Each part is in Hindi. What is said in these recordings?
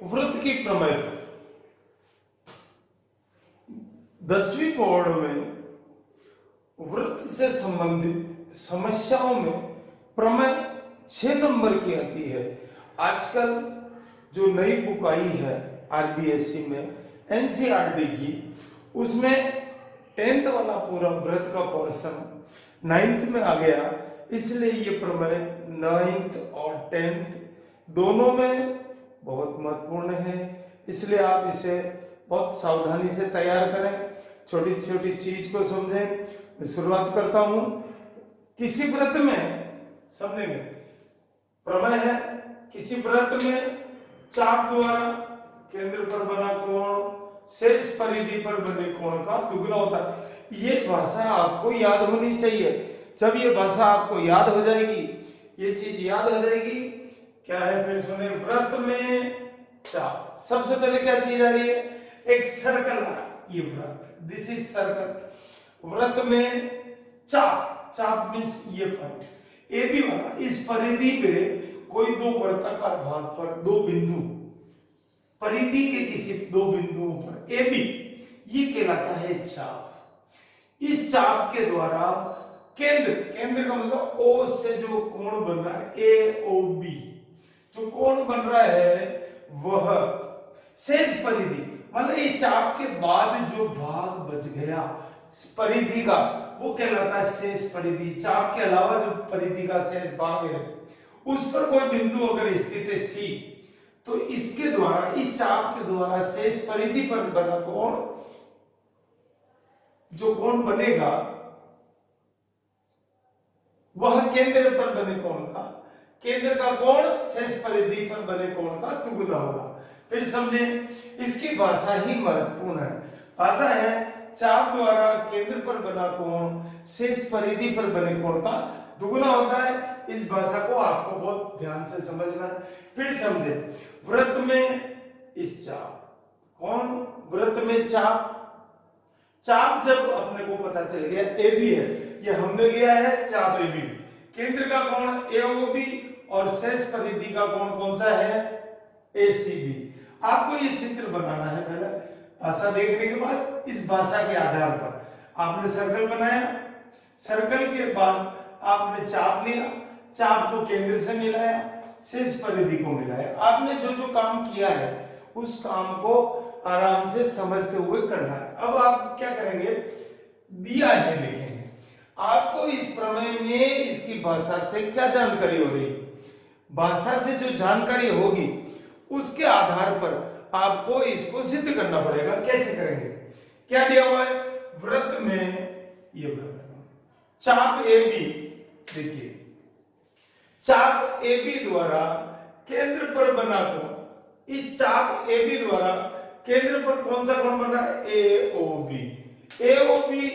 वृत्त की प्रमेय पर 10वीं बोर्ड में वृत्त से संबंधित समस्याओं में प्रमेय 6 नंबर की आती है। आजकल जो नई बुक आई है आरबीएसई में एनसीईआरटी की, उसमें 10th वाला पूरा वृत्त का पोर्शन 9th में आ गया, इसलिए ये प्रमेय 9th और 10th दोनों में बहुत महत्वपूर्ण है। इसलिए आप इसे बहुत सावधानी से तैयार करें, छोटी छोटी चीज को समझें। मैं शुरुआत करता हूं। किसी वृत्त में समझेंगे प्रमेय है, किसी वृत्त में चाप द्वारा केंद्र पर बना कोण शेष परिधि पर बने कोण का दुगना होता है। ये भाषा आपको याद होनी चाहिए। जब ये भाषा आपको याद हो जाएगी, ये चीज याद हो जाएगी, क्या है फिर सुने। वृत्त में चाप, सबसे पहले क्या चीज आ रही है, एक सर्कल आ रहा है, ये वृत्त, दिस इज सर्कल। वृत्त में चाप, चाप मींस ये पॉइंट ए बी वाला, इस परिधि पे कोई दो वृत्ताकार भाग पर दो बिंदु, परिधि के किसी दो बिंदुओं पर ए बी, ये कहलाता है चाप। इस चाप के द्वारा केंद्र, केंद्र का मतलब ओ से जो कोण बन रहा है ए ओ बी, जो कोण बन रहा है वह शेष परिधि, मतलब ये चाप के बाद जो भाग बच गया परिधि का, वो कहलाता है शेष परिधि। चाप के अलावा जो परिधि का शेष भाग है उस पर कोई बिंदु अगर स्थित है सी, तो इसके द्वारा, इस चाप के द्वारा शेष परिधि पर बना कोण, जो कोण बनेगा वह केंद्र पर बने कोण का, केंद्र का कोण शेष परिधि पर बने कोण का दुगुना होगा। फिर समझे, इसकी भाषा ही महत्वपूर्ण है। भाषा है चाप द्वारा केंद्र पर बना कोण शेष परिधि पर बने कोण का दुगुना होता है। इस भाषा को आपको बहुत ध्यान से समझना है। फिर समझे, वृत्त में इस चाप, कौन वृत्त में चाप, चाप जब अपने को पता चल गया ए बी है, ये हमने लिया है चाप ए बी, केंद्र का कोण ए ओ बी और शेष परिधि का कोण कौन सा है ए सी बी। आपको ये चित्र बनाना है। पहले भाषा देखने के बाद इस भाषा के आधार पर आपने सर्कल बनाया, सर्कल के बाद आपने चाप लिया, चाप को केंद्र से मिलाया, शेष परिधि को मिलाया। आपने जो जो काम किया है उस काम को आराम से समझते हुए करना है। अब आप क्या करेंगे, दिया है लिखेंगे। आपको इस प्रमेय में इसकी भाषा से क्या जानकारी हो रही, भाषा से जो जानकारी होगी उसके आधार पर आपको इसको सिद्ध करना पड़ेगा। कैसे करेंगे, क्या दिया हुआ है, वृत्त में, ये वृत्त चाप ए बी, देखिए चाप ए बी द्वारा केंद्र पर बना कोण, इस चाप ए बी द्वारा केंद्र पर कौन सा कोण बन रहा है A O B, A O B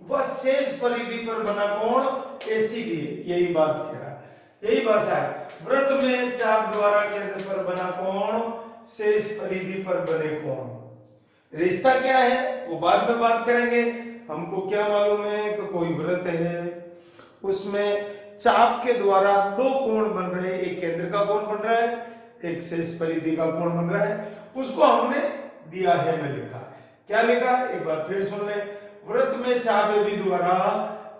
वह शेष परिधि पर बना कोण ए सी बी, यही बात कह रहा है, यही भाषा है। वृत्त में चाप द्वारा केंद्र पर बना कोण शेष परिधि पर बने कोण। रिश्ता क्या है वो बाद में बात करेंगे। हमको क्या मालूम है कि कोई वृत्त है, उसमें चाप के द्वारा दो कोण बन रहे हैं, एक केंद्र का कोण बन रहा है, एक शेष परिधि का कोण बन रहा है, उसको हमने दिया है में लिखा। क्या लिखा, एक बार फिर सुन ले, वृत्त में चाप ए बी द्वारा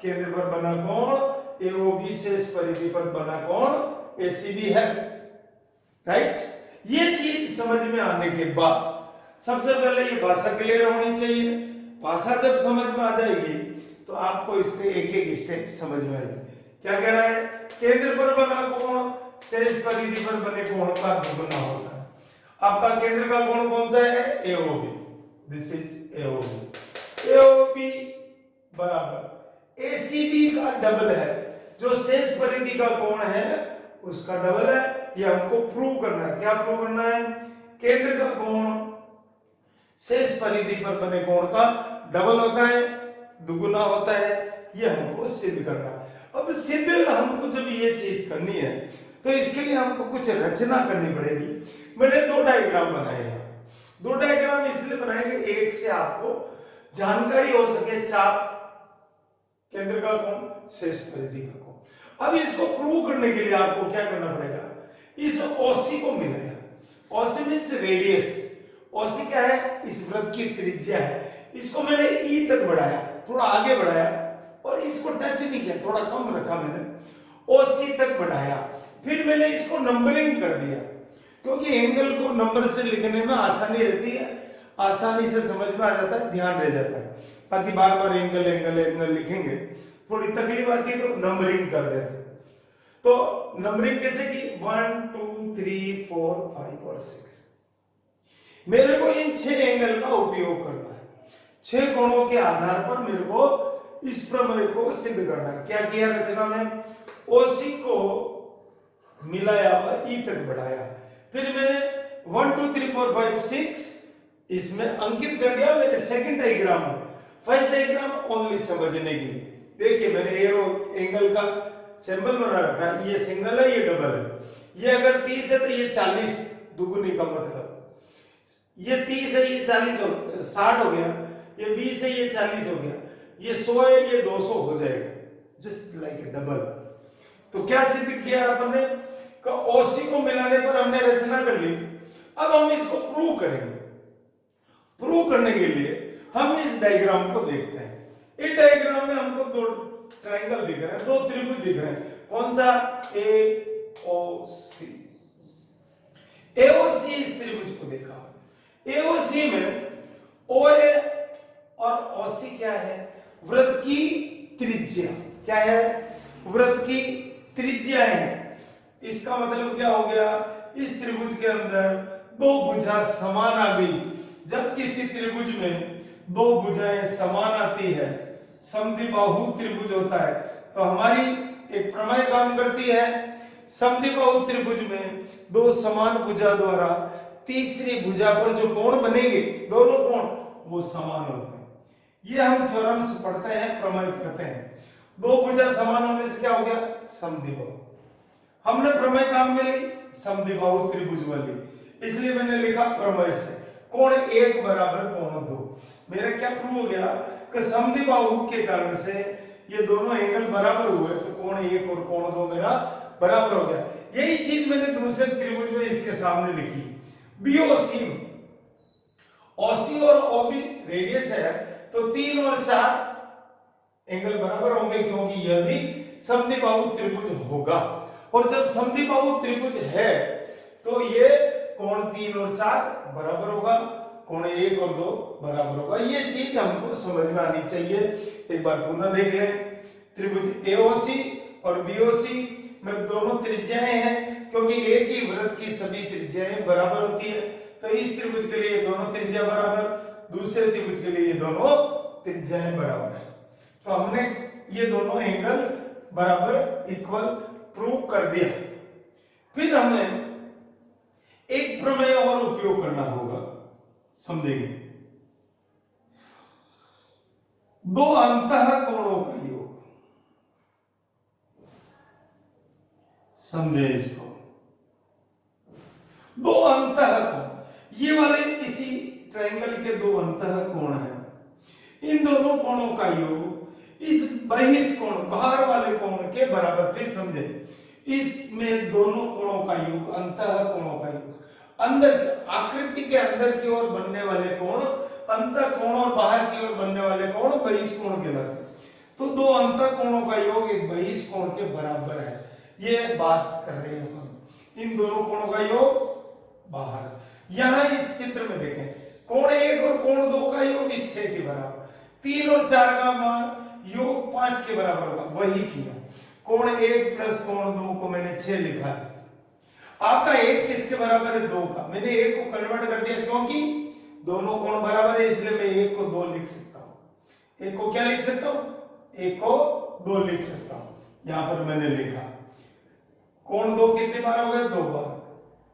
केंद्र पर बना कोण ए ओ बी शेष परिधि पर बना कोण ए सी बी है। राइट, ये चीज समझ में आने के बाद सबसे पहले ये भाषा क्लियर होनी चाहिए। भाषा जब समझ में आ जाएगी तो आपको इसके एक एक स्टेप समझ में आएगी। क्या कह रहा है, केंद्र पर बना कोण शेष परिधि पर बने कोण का दुगुना होता है। आपका केंद्र का कोण कौन सा है A O B, this is A O B, A O B बराबर ए सी बी का डबल है, जो शेष परिधि का कोण है उसका डबल है। ये हमको प्रूव करना है। क्या प्रूव करना है, केंद्र का कोण शेष परिधि पर बने कोण का डबल होता है, दुगुना होता है, ये हमको सिद्ध करना है। अब सिद्ध हमको जब ये चीज करनी है तो इसके लिए हमको कुछ रचना करनी पड़ेगी। मैंने दो डायग्राम बनाए हैं। दो डायग्राम इसलिए बनाए कि एक से आपको जानकारी हो सके चाप, केंद्र का कोण, शेष परिधि का कोण। अब इसको प्रूव करने के लिए आपको क्या करना पड़ेगा, इस ओसी को मिलाया, ओसी मीन्स रेडियस, ओसी क्या है, इस वृत्त की त्रिज्या है। इसको मैंने ई तक बढ़ाया, थोड़ा आगे बढ़ाया और इसको टच नहीं किया, थोड़ा कम रखा मैंने, ओसी तक बढ़ाया। फिर मैंने इसको नंबरिंग कर दिया, क्योंकि एंगल को नंबर से लिखने में आसानी रहती है, आसानी से समझ में आ जाता है, ध्यान रह जाता है। बाकी बार बार एंगल एंगल एंगल लिखेंगे थोड़ी तकलीफ आती है, तो नंबरिंग कर देते। तो नंबरिंग कैसे की, 1 2 3 4 5 और 6। मेरे को इन 6 एंगल का उपयोग करना है, 6 कोणों के आधार पर मेरे को इस प्रमेय को सिद्ध करना है। क्या किया रचना में, ओसी को मिलाया व ई तक बढ़ाया। फिर मैंने 1 2 3 4 5 6 इसमें अंकित कर दिया मेरे सेकंड डायग्राम में। फर्स्ट डायग्राम ओनली समझने के लिए, देखिए मैंने एरो एंगल का सिंबल बना रखा है, ये सिंगल है, ये डबल है। ये अगर 30 है तो ये 40 दुगुनी का मतलब, ये 30 है, ये 40 60 हो गया, ये 20 है, ये 40 हो गया, ये 100 है, ये 200 हो जाएगा, जस्ट लाइक ए डबल। तो क्या सिद्ध किया अपने का, ओसी को मिलाने पर हमने रचना कर ली। अब हम इसको प्रूव करेंगे। प्रूव करने के लिए हम इस डायग्राम को देखते हैं। इस डायग्राम में हमको दो ट्रायंगल दिख रहे हैं, दो त्रिभुज दिख रहे हैं। कौन सा, एओसी। एओसी इस त्रिभुज को देखा, एओसी में ओए और ओसी क्या है, वृत्त की त्रिज्या। क्या है, वृत्त की त्रिज्या है। इसका मतलब क्या हो गया, इस त्रिभुज के अंदर दो भुजा समान आ गई। जब किसी त्रिभुज में दो भुजाएं समान आती है, समद्विबाहु त्रिभुज होता है, तो हमारी एक प्रमेय काम करती है। समद्विबाहु त्रिभुज में दो समान भुजा द्वारा तीसरी भुजा पर जो कोण बनेंगे, दोनों कोण वो समान होते हैं। ये हम थ्योरम से पढ़ते हैं, प्रमेय पढ़ते हैं। दो भुजा समान होने से क्या हो गया, समद्विबाहु। हमने प्रमेय काम में ली समद्विबाहु त्रिभुज वाली, इसलिए मैंने लिखा प्रमेय से कोण 1 बराबर कोण 2। मेरा क्या प्रूव हो गया कि समद्विबाहु के कारण से ये दोनों एंगल बराबर हुए, तो कोण 1 और कोण 2 मेरा बराबर हो गया। यही चीज मैंने दूसरे त्रिभुज में इसके सामने लिखी, बीओसी। ओसी और ओबी रेडियस है, तो 3 और 4 एंगल बराबर होंगे, क्योंकि यह भी समद्विबाहु त्रिभुज होगा। और जब समद्विबाहु त्रिभुज है तो ये कोण 3 और 4 बराबर होगा, कोण 1 और 2 बराबर होगा। ये चीज हमको समझ में आनी चाहिए। एक बार पुनः देख लें, त्रिभुज एओसी और बीओसी में दोनों त्रिज्याएं हैं, क्योंकि एक ही वृत्त की सभी त्रिज्याएं बराबर होती है। तो इस त्रिभुज के लिए दोनों त्रिज्या बराबर, दूसरे त्रिभुज के लिए दोनों त्रिज्याएं बराबर है। तो हमने ये दोनों एंगल बराबर इक्वल प्रूव कर दिया। फिर हमें एक प्रमेय और उपयोग करना होगा, समझेंगे। दो अंतः कोणों का योग, समझे इसको। दो अंतः कोण, ये वाले किसी ट्रायंगल के दो अंतः कोण हैं। इन दोनों कोणों का योग इस बहिष कोण, बाहर वाले कोण के बराबर। प्लीज समझे, इसमें दोनों कोणों का योग, अंतः कोणों का योग, अंदर आकृति के अंदर की ओर बनने वाले कोण अंतः कोण और बाहर की ओर बनने वाले कोण बहिष कोण कहलाते हैं। तो दो अंतः कोणों का योग एक बहिष कोण के बराबर है, ये बात कर रहे हैं हम। इन दोनों कोणों का योग बाहर। यहां इस चित्र में देखें, कोण 1 और कोण 2 का योग 6 के बराबर, 3 और 4 का मान योग 5 के बराबर होगा, वही किया। कोण 1 प्लस कोण 2 को मैंने 6 लिखा है। आपका 1 किसके बराबर है, 2 का। मैंने 1 को कन्वर्ट कर दिया, क्योंकि दोनों कोण बराबर है, इसलिए मैं 1 को 2 लिख सकता हूं। 1 को क्या लिख सकता हूं, 1 को 2 लिख सकता हूं। यहां पर मैंने लिखा कोण 2 कितनी बार हो गए, 2 बार।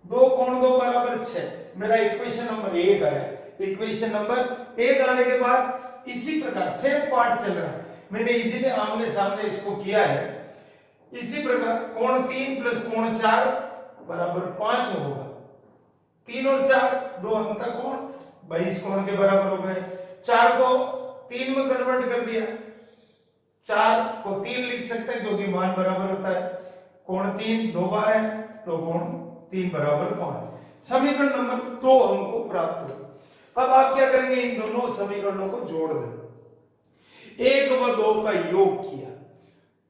2 कोण 2 बराबर 6, मेरा इक्वेशन नंबर 1 आया। इक्वेशन नंबर 1 आने के बाद इसी प्रकार सेम पार्ट चल रहा है, मैंने इसीलिए आमने सामने इसको किया है। इसी प्रकार कोण 3 प्लस कोण 4 बराबर 5 होगा। 3 और 4 दो अंतः कोण बहिष कोण के बराबर हो गए। 4 को 3 में कन्वर्ट कर दिया, 4 को 3 लिख सकते हैं, क्योंकि मान बराबर होता है। कोण 3 2 बार है, तो कोण 3 बराबर 5। समीकरण नंबर 2 हमको प्राप्त हुआ। अब आप क्या करेंगे, इन दोनों समीकरणों को जोड़ दें। 1 व 2 का योग किया,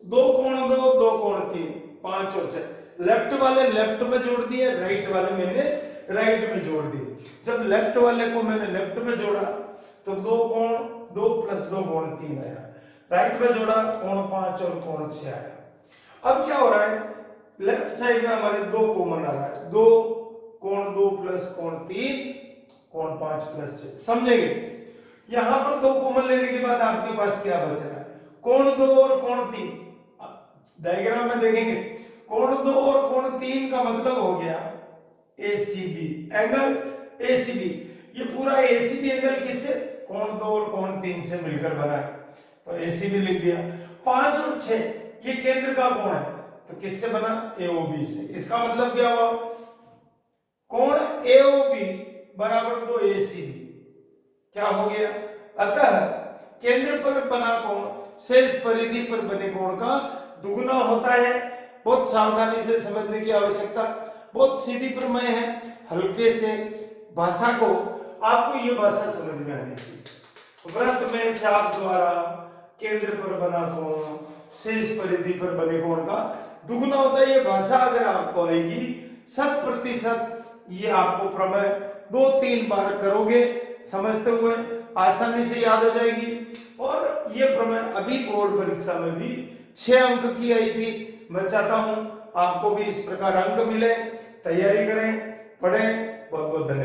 2 कोण 2, 2 कोण 3, 5 और 6। लेफ्ट वाले लेफ्ट में जोड़ दिए, राइट वाले मैंने राइट में जोड़ दिए। जब लेफ्ट वाले को मैंने लेफ्ट में जोड़ा तो 2 कोण 2 प्लस 2 कोण 3 आया, राइट में जोड़ा कोण 5 और कोण 6 आया। अब क्या हो रहा है, लेफ्ट साइड में हमारे 2 कॉमन आ रहा है, 2 कोण 2 प्लस कोण 3 कोण 5 प्लस 6। समझेंगे, यहां पर 2 कॉमन लेने के बाद आपके पास क्या बच रहा है, कोण 2 और कोण 3। डायग्राम में देखेंगे, कोण 2 और कोण 3 का मतलब हो गया एसीबी, एंगल एसीबी। ये पूरा एसीबी एंगल किससे, कोण 2 और कोण 3 से मिलकर बना है, तो एसीबी लिख दिया। 5 और 6 ये केंद्र का कोण है, तो किससे बना, एओबी से। इसका मतलब क्या हुआ, कोण एओबी बराबर 2 एसीबी क्या हो गया। अतः केंद्र पर बना कोण शेष परिधि पर बने कोण का दुगुना होता है। बहुत सावधानी से समझने की आवश्यकता, बहुत सीधी प्रमेय है, हल्के से भाषा को, आपको ये भाषा समझ में आनी चाहिए। वृत्त में चाप द्वारा केंद्र पर बना कोण शेष परिधि पर बने कोण का दुगुना होता है। ये भाषा अगर आपको आएगी 100%, ये आपको प्रमेय 2-3 बार करोगे समझते हुए आसानी से याद हो जाएगी। और ये प्रमेय अभी बोर्ड परीक्षा में भी 6 अंक की आई थी। मैं चाहता हूं आपको भी इस प्रकार अंक मिले। तैयारी करें, पढ़ें। बहुत बहुत धन्यवाद।